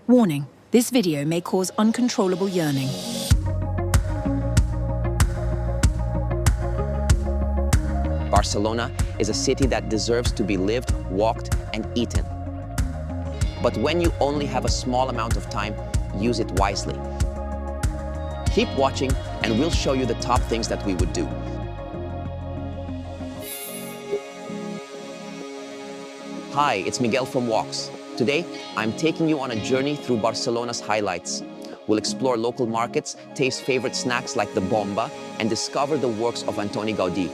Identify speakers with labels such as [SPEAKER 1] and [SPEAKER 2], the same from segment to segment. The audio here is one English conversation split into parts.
[SPEAKER 1] Warning, this video may cause uncontrollable yearning.
[SPEAKER 2] Barcelona is a city that deserves to be lived, walked, and eaten. But when you only have a small amount of time, use it wisely. Keep watching, and we'll show you the top things that we would do. Hi, it's Miguel from Walks. Today, I'm taking you on a journey through Barcelona's highlights. We'll explore local markets, taste favorite snacks like the bomba, and discover the works of Antoni Gaudí.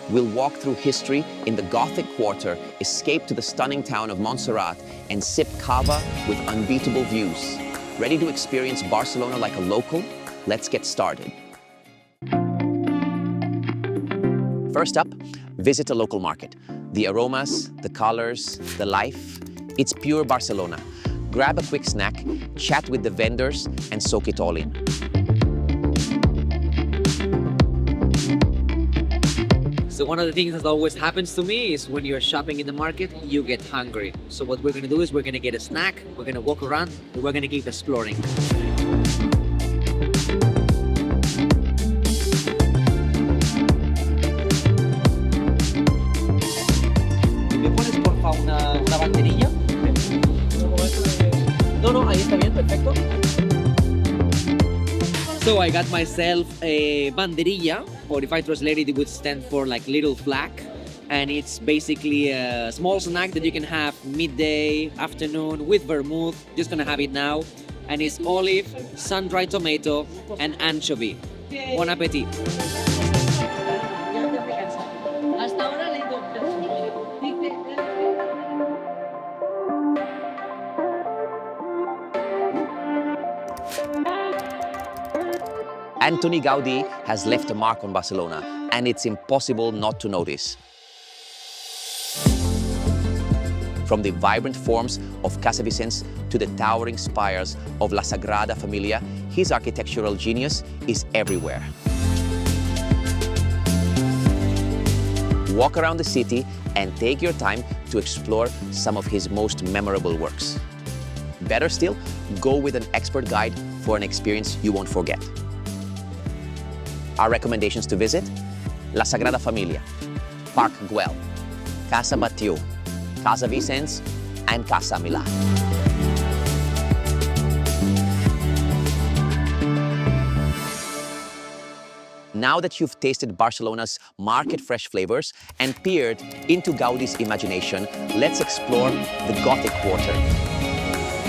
[SPEAKER 2] We'll walk through history in the Gothic Quarter, escape to the stunning town of Montserrat, and sip Cava with unbeatable views. Ready to experience Barcelona like a local? Let's get started. First up, visit a local market. The aromas, the colors, the life. It's pure Barcelona. Grab a quick snack, chat with the vendors, and soak it all in.
[SPEAKER 3] So one of the things that always happens to me is when you're shopping in the market, you get hungry. So what we're gonna do is we're gonna get a snack, we're gonna walk around, and we're gonna keep exploring. ¿Me pones porfa una banderilla? No, ahí está bien, perfecto. So I got myself a banderilla, or if I translate it, it would stand for like little flag. And it's basically a small snack that you can have midday, afternoon with vermouth. Just gonna have it now. And it's olive, sun-dried tomato, and anchovy. Bon appetit.
[SPEAKER 2] Antoni Gaudí has left a mark on Barcelona, and it's impossible not to notice. From the vibrant forms of Casa Vicens to the towering spires of La Sagrada Familia, his architectural genius is everywhere. Walk around the city and take your time to explore some of his most memorable works. Better still, go with an expert guide for an experience you won't forget. Our recommendations to visit: La Sagrada Familia, Parc Güell, Casa Batlló, Casa Vicens, and Casa Milà. Now that you've tasted Barcelona's market-fresh flavors and peered into Gaudí's imagination, let's explore the Gothic Quarter.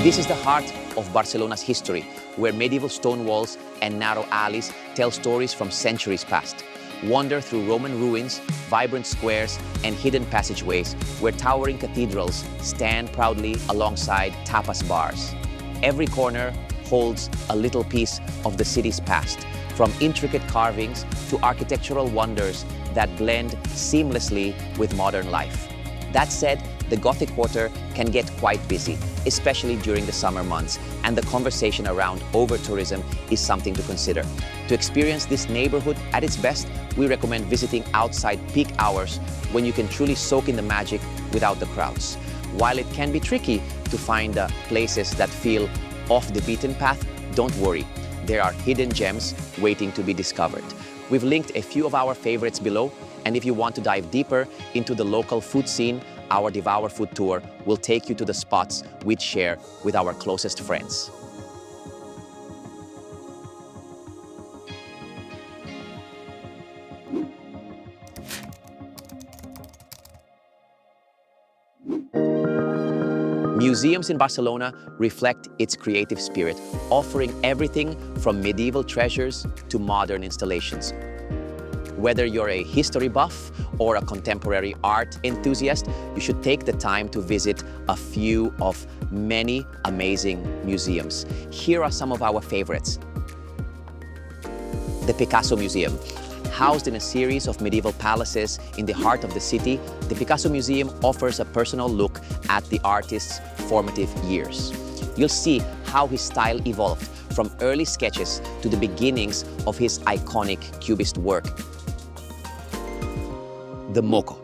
[SPEAKER 2] This is the heart of Barcelona's history, where medieval stone walls and narrow alleys tell stories from centuries past. Wander through Roman ruins, vibrant squares, and hidden passageways where towering cathedrals stand proudly alongside tapas bars. Every corner holds a little piece of the city's past, from intricate carvings to architectural wonders that blend seamlessly with modern life. That said, the Gothic Quarter can get quite busy, especially during the summer months, and the conversation around over-tourism is something to consider. To experience this neighborhood at its best, we recommend visiting outside peak hours when you can truly soak in the magic without the crowds. While it can be tricky to find places that feel off the beaten path, don't worry. There are hidden gems waiting to be discovered. We've linked a few of our favorites below, and if you want to dive deeper into the local food scene, our Devour Food Tour will take you to the spots we'd share with our closest friends. Museums in Barcelona reflect its creative spirit, offering everything from medieval treasures to modern installations. Whether you're a history buff or a contemporary art enthusiast, you should take the time to visit a few of many amazing museums. Here are some of our favorites. The Picasso Museum. Housed in a series of medieval palaces in the heart of the city, the Picasso Museum offers a personal look at the artist's formative years. You'll see how his style evolved from early sketches to the beginnings of his iconic Cubist work. The MOCO.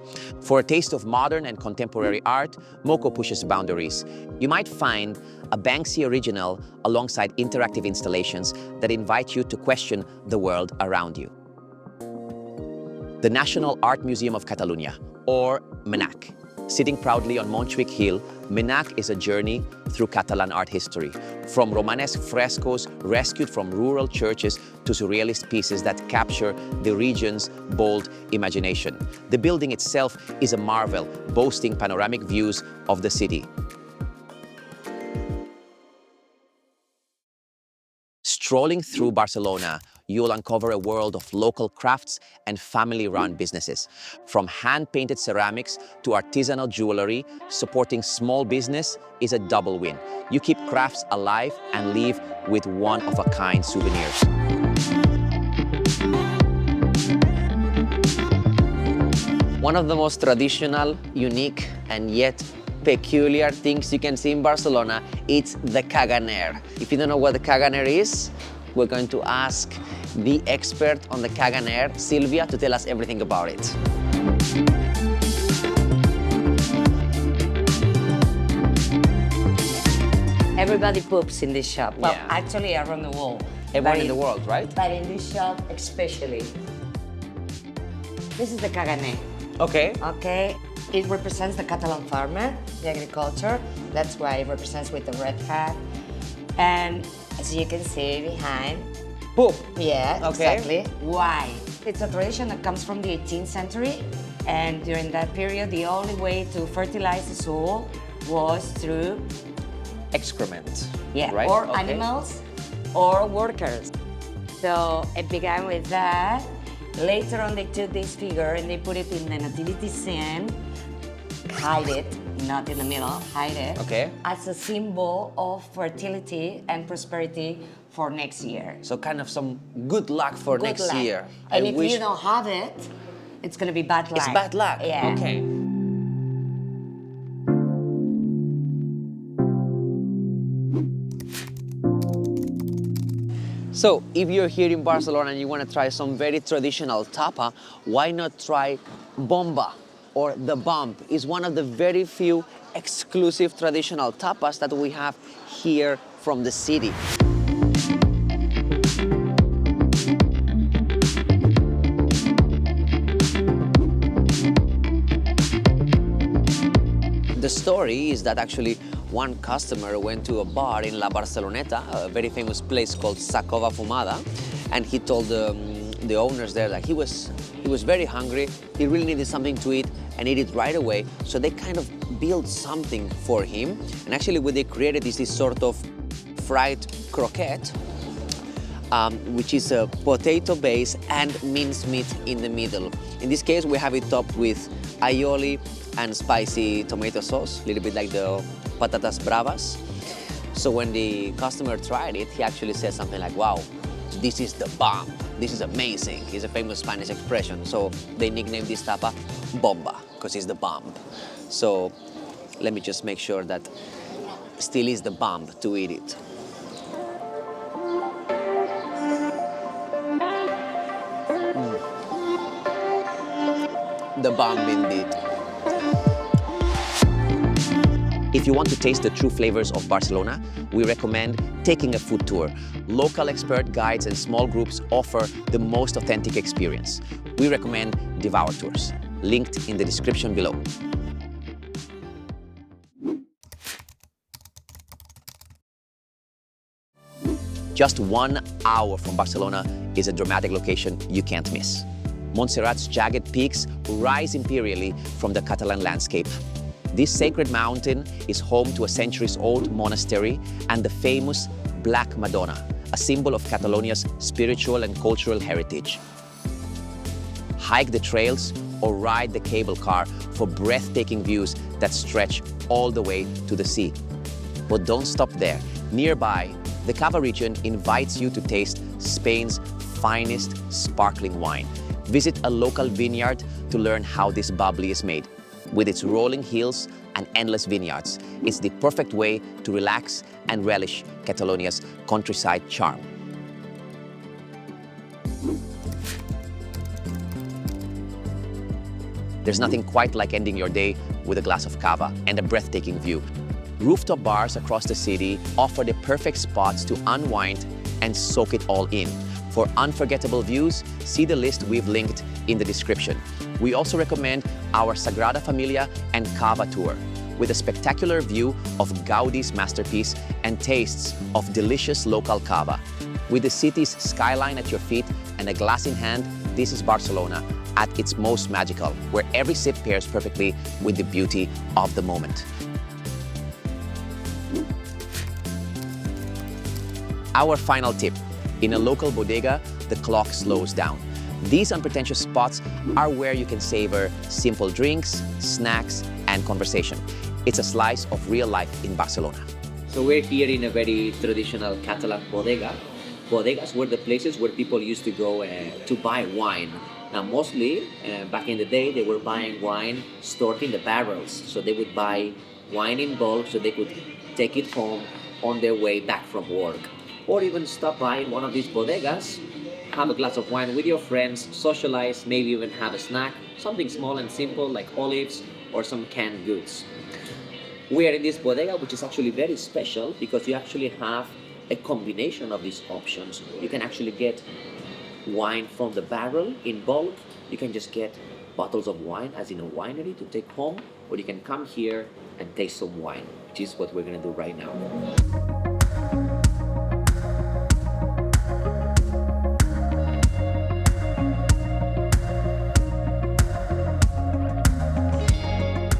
[SPEAKER 2] For a taste of modern and contemporary art, MOCO pushes boundaries. You might find a Banksy original alongside interactive installations that invite you to question the world around you. The National Art Museum of Catalonia, or MNAC. Sitting proudly on Montjuic Hill, MNAC is a journey through Catalan art history, from Romanesque frescoes rescued from rural churches to surrealist pieces that capture the region's bold imagination. The building itself is a marvel, boasting panoramic views of the city. Strolling through Barcelona, you'll uncover a world of local crafts and family-run businesses. From hand-painted ceramics to artisanal jewelry, supporting small business is a double win. You keep crafts alive and leave with one-of-a-kind souvenirs. One of the most traditional, unique, and yet peculiar things you can see in Barcelona, it's the caganer. If you don't know what the caganer is, we're going to ask the expert on the caganer, Silvia, to tell us everything about it.
[SPEAKER 4] Everybody poops in this shop. Well,
[SPEAKER 2] Yeah.
[SPEAKER 4] actually around the world.
[SPEAKER 2] Everyone
[SPEAKER 4] But
[SPEAKER 2] in the world, right?
[SPEAKER 4] But in this shop especially. This is the caganer,
[SPEAKER 2] Okay.
[SPEAKER 4] okay? It represents the Catalan farmer, the agriculture. That's why it represents with the red hat. And as you can see behind,
[SPEAKER 2] Poop.
[SPEAKER 4] yeah,
[SPEAKER 2] Okay.
[SPEAKER 4] exactly. Why? It's a tradition that comes from the 18th century. And during that period, the only way to fertilize the soil was through
[SPEAKER 2] Excrement.
[SPEAKER 4] yeah,
[SPEAKER 2] Right?
[SPEAKER 4] or
[SPEAKER 2] Okay.
[SPEAKER 4] animals or workers. So it began with that. Later on, they took this figure and they put it in the nativity scene, hide it, not in the middle, hide it,
[SPEAKER 2] Okay.
[SPEAKER 4] as a symbol of fertility and prosperity for next year.
[SPEAKER 2] So kind of some good luck for
[SPEAKER 4] Good
[SPEAKER 2] next
[SPEAKER 4] luck.
[SPEAKER 2] year.
[SPEAKER 4] And
[SPEAKER 2] I
[SPEAKER 4] if
[SPEAKER 2] wish
[SPEAKER 4] you don't have it, it's gonna be bad luck.
[SPEAKER 2] it's bad luck.
[SPEAKER 4] Yeah.
[SPEAKER 2] Okay. So, if you're here in Barcelona and you want to try some very traditional tapa, why not try bomba, or the bump? It's one of the very few exclusive traditional tapas that we have here from the city. The story is that actually one customer went to a bar in La Barceloneta, a very famous place called Sagrada Familia, and he told the owners there that he was very hungry, he really needed something to eat and ate it right away. So they kind of built something for him, and actually what they created is this sort of fried croquette, which is a potato base and minced meat in the middle. In this case, we have it topped with aioli and spicy tomato sauce, a little bit like the patatas bravas. So when the customer tried it, he actually said something like, wow, this is the bomb. This is amazing. It's a famous Spanish expression. So they nicknamed this tapa bomba, because it's the bomb. So let me just make sure that still is the bomb to eat it. The bomb indeed. If you want to taste the true flavors of Barcelona, we recommend taking a food tour. Local expert guides and small groups offer the most authentic experience. We recommend Devour Tours, linked in the description below. Just 1 hour from Barcelona is a dramatic location you can't miss. Montserrat's jagged peaks rise imperially from the Catalan landscape. This sacred mountain is home to a centuries-old monastery and the famous Black Madonna, a symbol of Catalonia's spiritual and cultural heritage. Hike the trails or ride the cable car for breathtaking views that stretch all the way to the sea. But don't stop there. Nearby, the Cava region invites you to taste Spain's finest sparkling wine. Visit a local vineyard to learn how this bubbly is made. With its rolling hills and endless vineyards, it's the perfect way to relax and relish Catalonia's countryside charm. There's nothing quite like ending your day with a glass of cava and a breathtaking view. Rooftop bars across the city offer the perfect spots to unwind and soak it all in. For unforgettable views, see the list we've linked in the description. We also recommend our Sagrada Familia and Cava tour, with a spectacular view of Gaudí's masterpiece and tastes of delicious local cava. With the city's skyline at your feet and a glass in hand, this is Barcelona at its most magical, where every sip pairs perfectly with the beauty of the moment. Our final tip: in a local bodega, the clock slows down. These unpretentious spots are where you can savor simple drinks, snacks, and conversation. It's a slice of real life in Barcelona.
[SPEAKER 3] So we're here in a very traditional Catalan bodega. Bodegas were the places where people used to go to buy wine. Now mostly, back in the day, they were buying wine stored in the barrels. So they would buy wine in bulk so they could take it home on their way back from work. Or even stop by in one of these bodegas, have a glass of wine with your friends, socialize, maybe even have a snack, something small and simple like olives or some canned goods. We are in this bodega, which is actually very special because you actually have a combination of these options. You can actually get wine from the barrel in bulk. You can just get bottles of wine as in a winery to take home, or you can come here and taste some wine, which is what we're gonna do right now.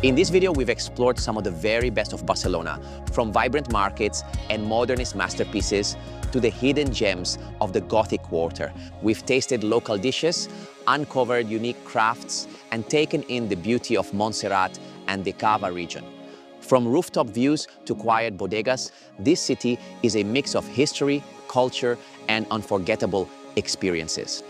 [SPEAKER 2] In this video, we've explored some of the very best of Barcelona, from vibrant markets and modernist masterpieces to the hidden gems of the Gothic Quarter. We've tasted local dishes, uncovered unique crafts, and taken in the beauty of Montserrat and the Cava region. From rooftop views to quiet bodegas, this city is a mix of history, culture, and unforgettable experiences.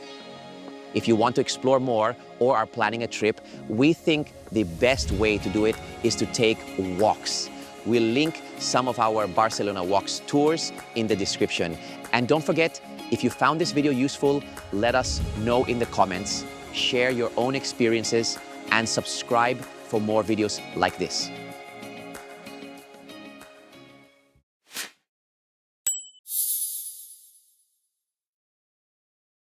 [SPEAKER 2] If you want to explore more or are planning a trip, we think the best way to do it is to take walks. We'll link some of our Barcelona Walks tours in the description. And don't forget, if you found this video useful, let us know in the comments, share your own experiences, and subscribe for more videos like this.